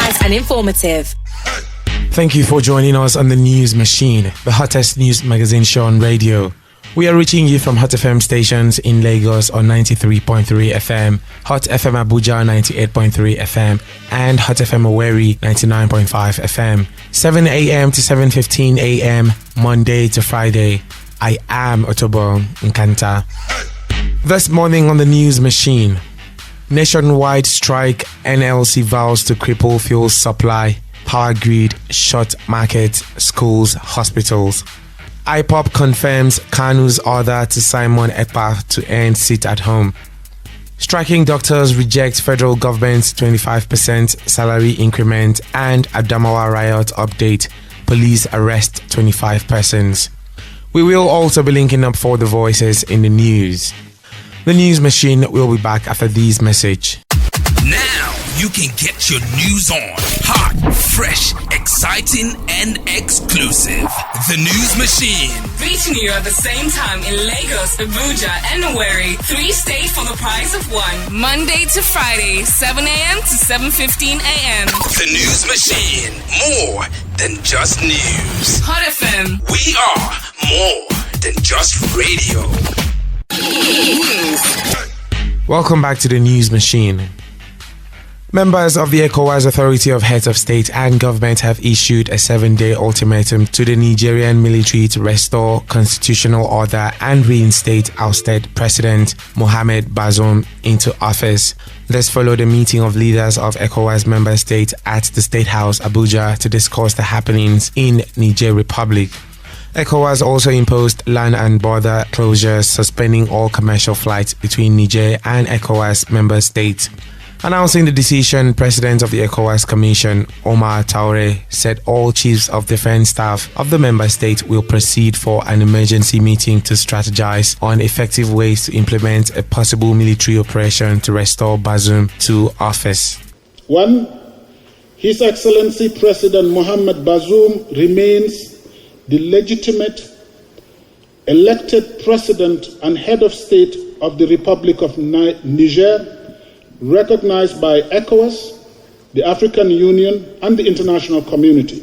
concise and informative. Thank you for joining us on the News Machine, the hottest news magazine show on radio. We are reaching you from Hot FM stations in Lagos on 93.3 FM, Hot FM Abuja 98.3 FM, and Hot FM Owerri 99.5 FM. 7 a.m. to 7:15 a.m. Monday to Friday. I am Otobo Nkanta. This morning on the News Machine, nationwide strike, NLC vows to cripple fuel supply, power grid, short markets, schools, hospitals. IPOP confirms Kanu's order to Simon Ekpa to end sit at home. Striking doctors reject federal government's 25% salary increment, and Adamawa riot update. Police arrest 25 persons. We will also be linking up for the voices in the news. The News Machine will be back after these messages. Now you can get your news on. Hot, fresh, exciting, and exclusive. The News Machine. Reaching you at the same time in Lagos, Abuja, and Owerri. 3 states for the price of 1. Monday to Friday, 7 a.m. to 7:15 a.m. The News Machine. More than just news. Hot FM. We are more than just radio. Welcome back to the News Machine. Members of the ECOWAS Authority of Heads of State and Government have issued a 7-day ultimatum to the Nigerian military to restore constitutional order and reinstate ousted President Mohamed Bazoum into office. This followed a meeting of leaders of ECOWAS member states at the State House, Abuja, to discuss the happenings in Niger Republic. ECOWAS also imposed land and border closures, suspending all commercial flights between Niger and ECOWAS member states. Announcing the decision, President of the ECOWAS Commission, Omar Traore, said all chiefs of defense staff of the member state will proceed for an emergency meeting to strategize on effective ways to implement a possible military operation to restore Bazoum to office. 1. His Excellency President Mohamed Bazoum remains the legitimate, elected President and Head of State of the Republic of Niger, recognized by ECOWAS, the African Union, and the international community.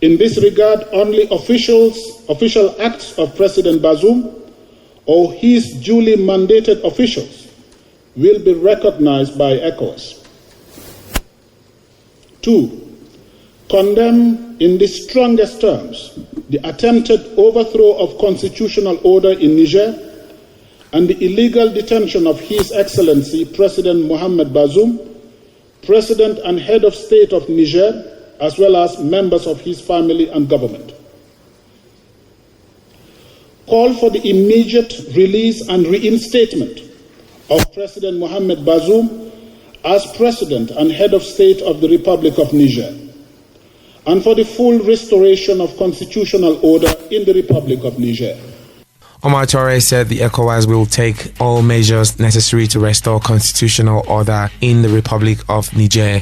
In this regard, only official acts of President Bazoum or his duly mandated officials will be recognized by ECOWAS. 2. Condemn in the strongest terms the attempted overthrow of constitutional order in Niger and the illegal detention of His Excellency President Mohamed Bazoum, President and Head of State of Niger, as well as members of his family and government. Call for the immediate release and reinstatement of President Mohamed Bazoum as President and Head of State of the Republic of Niger, and for the full restoration of constitutional order in the Republic of Niger. Omar Traore said the ECOWAS will take all measures necessary to restore constitutional order in the Republic of Niger.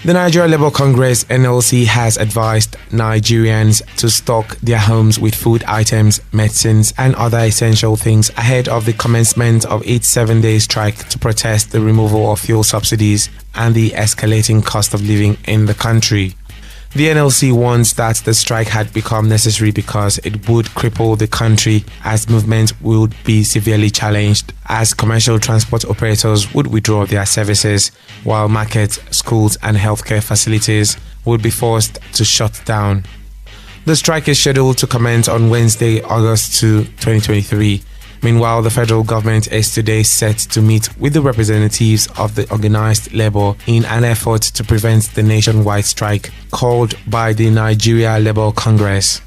The Nigeria Labour Congress (NLC) has advised Nigerians to stock their homes with food items, medicines, and other essential things ahead of the commencement of its 7-day strike to protest the removal of fuel subsidies and the escalating cost of living in the country. The NLC warns that the strike had become necessary because it would cripple the country, as movement would be severely challenged as commercial transport operators would withdraw their services, while markets, schools and healthcare facilities would be forced to shut down. The strike is scheduled to commence on Wednesday, August 2, 2023. Meanwhile, the federal government is today set to meet with the representatives of the organized labor in an effort to prevent the nationwide strike called by the Nigeria Labour Congress.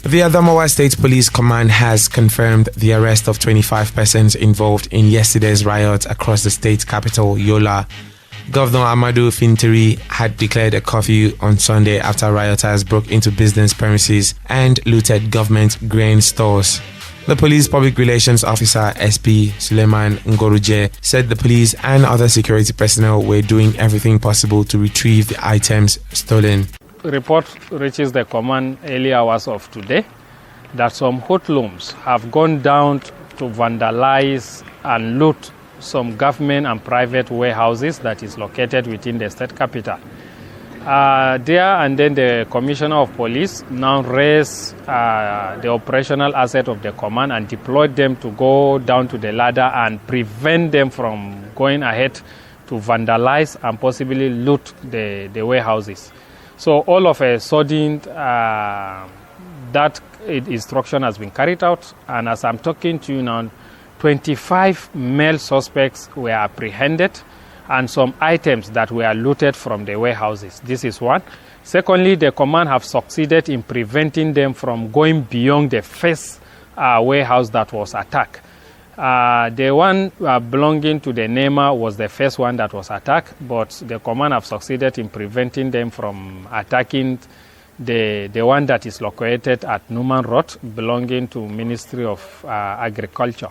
The Adamawa State Police Command has confirmed the arrest of 25 persons involved in yesterday's riot across the state capital, Yola. Governor Amadu Fintiri had declared a curfew on Sunday after rioters broke into business premises and looted government grain stores. The police public relations officer, SP Suleiman Ngoruje, said the police and other security personnel were doing everything possible to retrieve the items stolen. Report reaches the command early hours of today that some hoodlums have gone down to vandalize and loot some government and private warehouses that is located within the state capital. There and then the Commissioner of Police now raised the operational asset of the command and deployed them to go down to the ladder and prevent them from going ahead to vandalize and possibly loot the warehouses. So all of a sudden, that instruction has been carried out, and as I'm talking to you now, 25 male suspects were apprehended and some items that were looted from the warehouses. This is one. Secondly, the command have succeeded in preventing them from going beyond the first warehouse that was attacked. The one belonging to the NEMA was the first one that was attacked, but the command have succeeded in preventing them from attacking the one that is located at Numan Road, belonging to Ministry of Agriculture.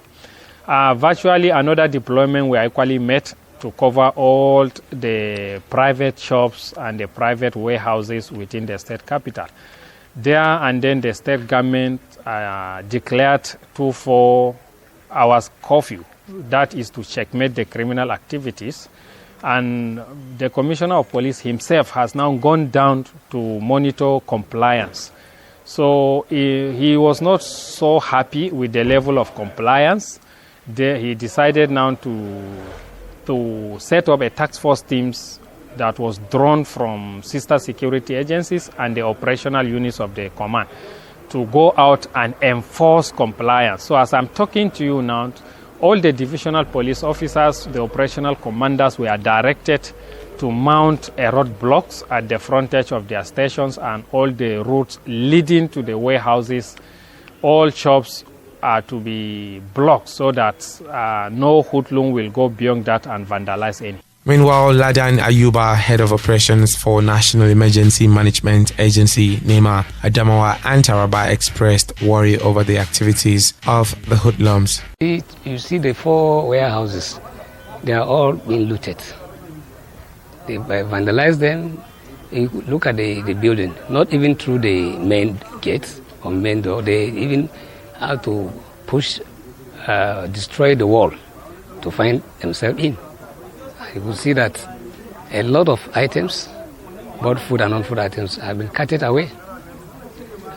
Virtually another deployment were equally made to cover all the private shops and the private warehouses within the state capital. There and then the state government declared 24 hours curfew. That is to checkmate the criminal activities. And the Commissioner of Police himself has now gone down to monitor compliance. So he was not so happy with the level of compliance. He decided now to set up a task force teams that was drawn from sister security agencies and the operational units of the command to go out and enforce compliance. So as I'm talking to you now, all the divisional police officers, the operational commanders were directed to mount roadblocks at the frontage of their stations and all the routes leading to the warehouses. All shops are to be blocked so that no hoodlum will go beyond that and vandalize any. Meanwhile, Ladan Ayuba, head of operations for National Emergency Management Agency, NEMA, Adamawa and Taraba, expressed worry over the activities of the hoodlums. You see the 4 warehouses, they are all being looted. They vandalized them. You look at the building, not even through the main gate or main door, they even had to destroy the wall to find themselves in. You will see that a lot of items, both food and non-food items, have been carted away.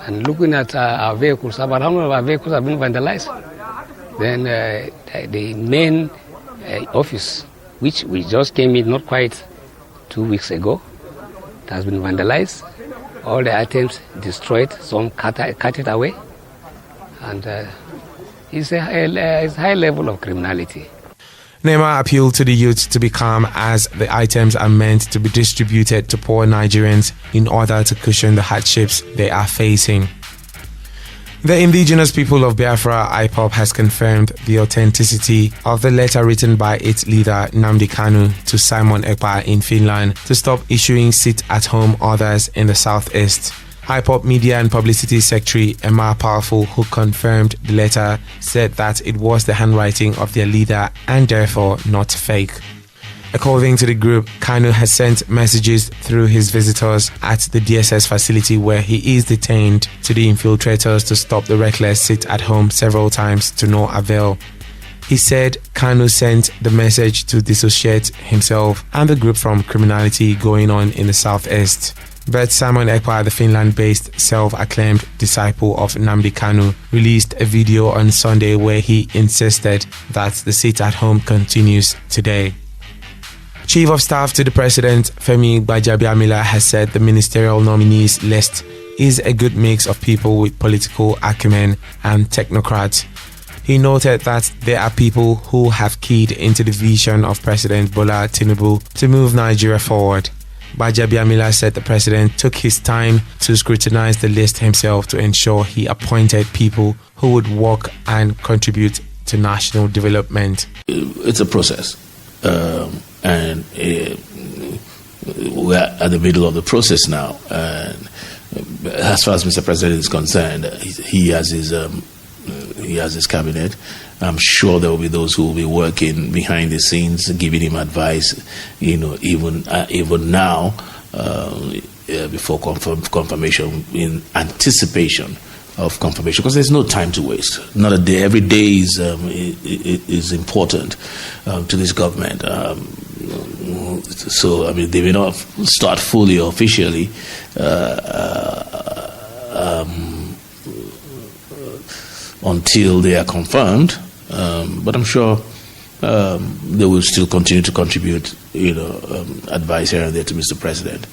And looking at our vehicles, about how many of our vehicles have been vandalized. Then the main office, which we just came in not quite 2 weeks ago, it has been vandalized. All the items destroyed, some carted away. And it's a high level of criminality. NEMA appealed to the youth to be calm as the items are meant to be distributed to poor Nigerians in order to cushion the hardships they are facing. The indigenous people of Biafra, IPOB, has confirmed the authenticity of the letter written by its leader Nnamdi Kanu to Simon Ekpa in Finland to stop issuing sit-at-home orders in the southeast. IPOB Media and Publicity Secretary Emma Powerful, who confirmed the letter, said that it was the handwriting of their leader and therefore not fake. According to the group, Kanu has sent messages through his visitors at the DSS facility where he is detained to the infiltrators to stop the reckless sit-at-home several times to no avail. He said Kanu sent the message to dissociate himself and the group from criminality going on in the southeast. But Simon Ekpa, the Finland-based self-acclaimed disciple of Nnamdi Kanu, released a video on Sunday where he insisted that the sit-at-home continues today. Chief of Staff to the President, Femi Gbajabiamila, has said the ministerial nominees list is a good mix of people with political acumen and technocrats. He noted that there are people who have keyed into the vision of President Bola Tinubu to move Nigeria forward. Gbajabiamila said the president took his time to scrutinize the list himself to ensure he appointed people who would work and contribute to national development. It's a process, and we're at the middle of the process now. And as far as Mr. President is concerned, he has his cabinet. I'm sure there will be those who will be working behind the scenes, giving him advice, even now, before confirmation, in anticipation confirmation, because there's no time to waste. Not a day. Every day is important to this government. So, I mean, they may not start fully or officially until they are confirmed, but I'm sure they will still continue to contribute, advice here and there to Mr. President.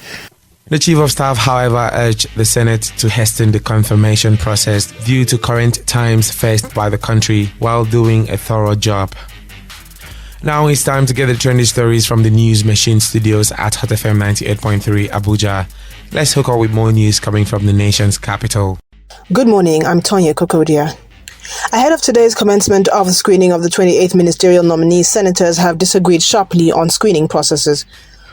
The Chief of Staff, however, urged the Senate to hasten the confirmation process due to current times faced by the country while doing a thorough job. Now it's time to get the trendy stories from the News Machine studios at Hot FM 98.3 Abuja. Let's hook up with more news coming from the nation's capital. Good morning, I'm Tonya Kokodia. Ahead of today's commencement of the screening of the 28th ministerial nominees, senators have disagreed sharply on screening processes.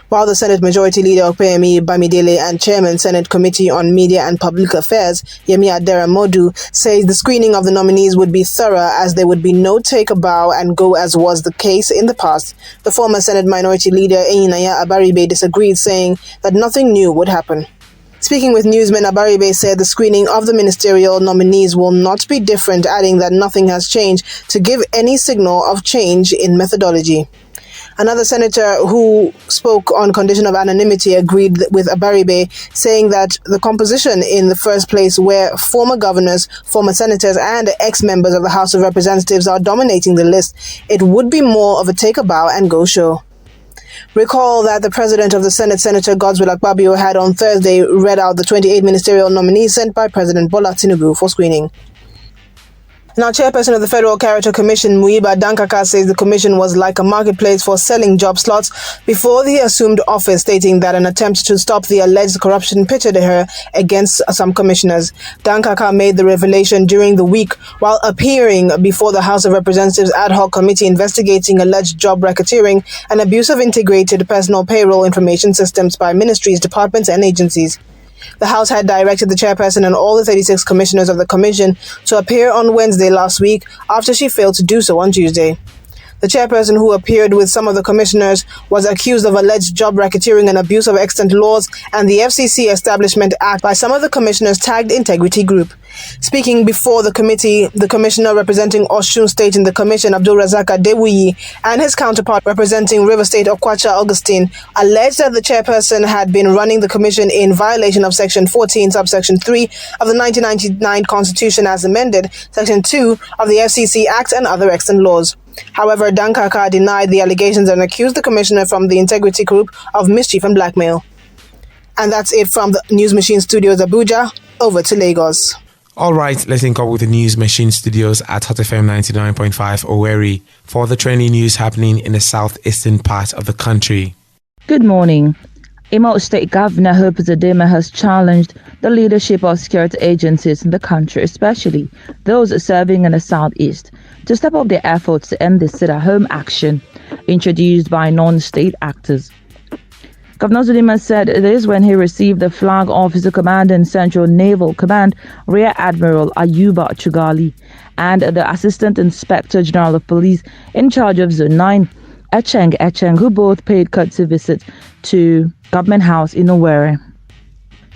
While the Senate Majority Leader Opeyemi Bamidele and Chairman Senate Committee on Media and Public Affairs Yemi Aderamodu says the screening of the nominees would be thorough as there would be no take a bow and go as was the case in the past. The former Senate Minority Leader Enyinnaya Abaribe disagreed, saying that nothing new would happen. Speaking with newsmen, Abaribe said the screening of the ministerial nominees will not be different, adding that nothing has changed to give any signal of change in methodology. Another senator who spoke on condition of anonymity agreed with Abaribe, saying that the composition in the first place, where former governors, former senators and ex-members of the House of Representatives are dominating the list, it would be more of a take a bow and go show. Recall that the president of the Senate, Senator Godswill Akpabio, had on Thursday read out the 28 ministerial nominees sent by President Bola Tinubu for screening. Now, Chairperson of the Federal Character Commission, Muyiba Dankaka, says the commission was like a marketplace for selling job slots before he assumed office, stating that an attempt to stop the alleged corruption pitted her against some commissioners. Dankaka made the revelation during the week while appearing before the House of Representatives Ad Hoc Committee investigating alleged job racketeering and abuse of integrated personal payroll information systems by ministries, departments and agencies. The House had directed the chairperson and all the 36 commissioners of the commission to appear on Wednesday last week after she failed to do so on Tuesday. The chairperson, who appeared with some of the commissioners, was accused of alleged job racketeering and abuse of extant laws and the FCC Establishment Act by some of the commissioners tagged Integrity Group. Speaking before the committee, the commissioner representing Osun State in the commission, Abdul Razak Adewuyi, and his counterpart representing River State, Okwacha Augustine, alleged that the chairperson had been running the commission in violation of Section 14, subsection 3 of the 1999 Constitution as amended, Section 2 of the FCC Act and other extant laws. However, Dankaka denied the allegations and accused the commissioner from the Integrity Group of mischief and blackmail. And that's it from the News Machine Studios, Abuja. Over to Lagos. All right, let's link up with the News Machine studios at Hot FM 99.5 Owerri for the trending news happening in the southeastern part of the country. Good morning. Imo State Governor Hope Uzodinma has challenged the leadership of security agencies in the country, especially those serving in the southeast, to step up their efforts to end the sit-at-home action introduced by non-state actors. Governor Uzodinma said this when he received the Flag Officer Commandant Central Naval Command, Rear Admiral Ayuba Chugali, and the Assistant Inspector General of Police in charge of Zone 9, Echeng, who both paid courtesy visits to Government House in Owerri.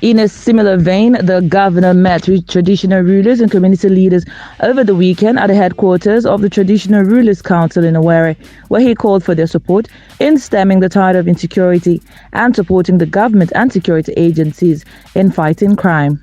In a similar vein, the governor met with traditional rulers and community leaders over the weekend at the headquarters of the Traditional Rulers Council in Owerri, where he called for their support in stemming the tide of insecurity and supporting the government and security agencies in fighting crime.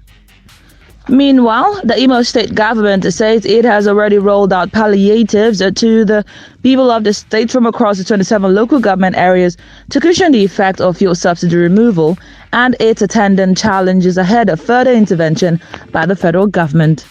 Meanwhile, the Imo State government says it has already rolled out palliatives to the people of the state from across the 27 local government areas to cushion the effect of fuel subsidy removal and its attendant challenges ahead of further intervention by the federal government.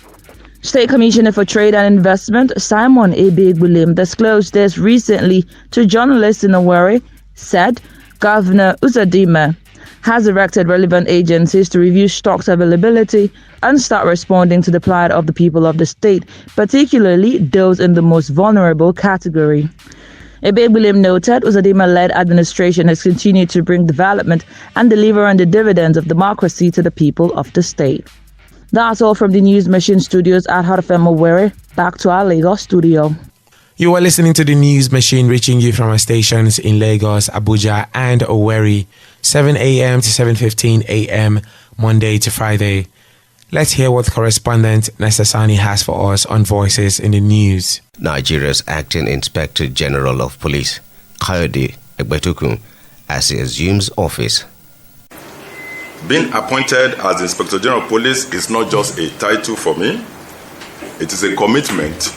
State Commissioner for Trade and Investment Simon Ebegbulim disclosed this recently to journalists in Owerri, said Governor Uzodinma has directed relevant agencies to review stocks availability and start responding to the plight of the people of the state, particularly those in the most vulnerable category. Ebegbulim noted Uzodinma-led administration has continued to bring development and deliver on the dividends of democracy to the people of the state. That's all from the News Machine studios at Hot FM Owerri. Back to our Lagos studio. You are listening to the News Machine, reaching you from our stations in Lagos, Abuja and Owerri, 7 a.m. to 7:15 a.m. Monday to Friday. Let's hear what correspondent Nesta Sani has for us on Voices in the News. Nigeria's acting Inspector General of Police, Kayode Egbetukun, as he assumes office. Being appointed as Inspector General of Police is not just a title for me, it is a commitment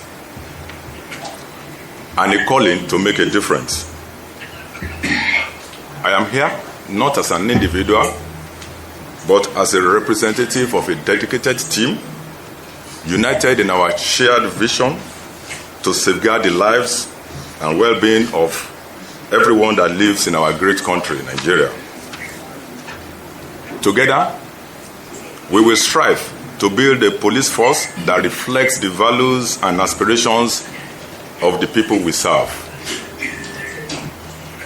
and a calling to make a difference. I am here not as an individual, but as a representative of a dedicated team, united in our shared vision to safeguard the lives and well-being of everyone that lives in our great country, Nigeria. Together, we will strive to build a police force that reflects the values and aspirations of the people we serve.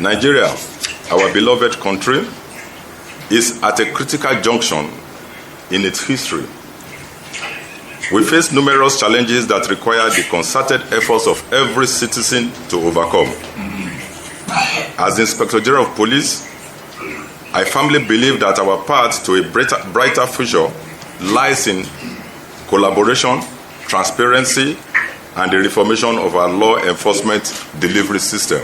Nigeria, our beloved country, is at a critical junction in its history. We face numerous challenges that require the concerted efforts of every citizen to overcome. As Inspector General of Police, I firmly believe that our path to a brighter future lies in collaboration, transparency, and the reformation of our law enforcement delivery system.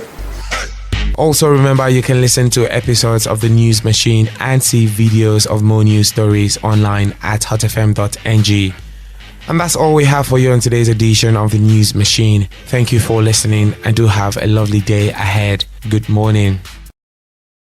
Also remember, you can listen to episodes of The News Machine and see videos of more news stories online at hotfm.ng. And that's all we have for you on today's edition of The News Machine. Thank you for listening and do have a lovely day ahead. Good morning.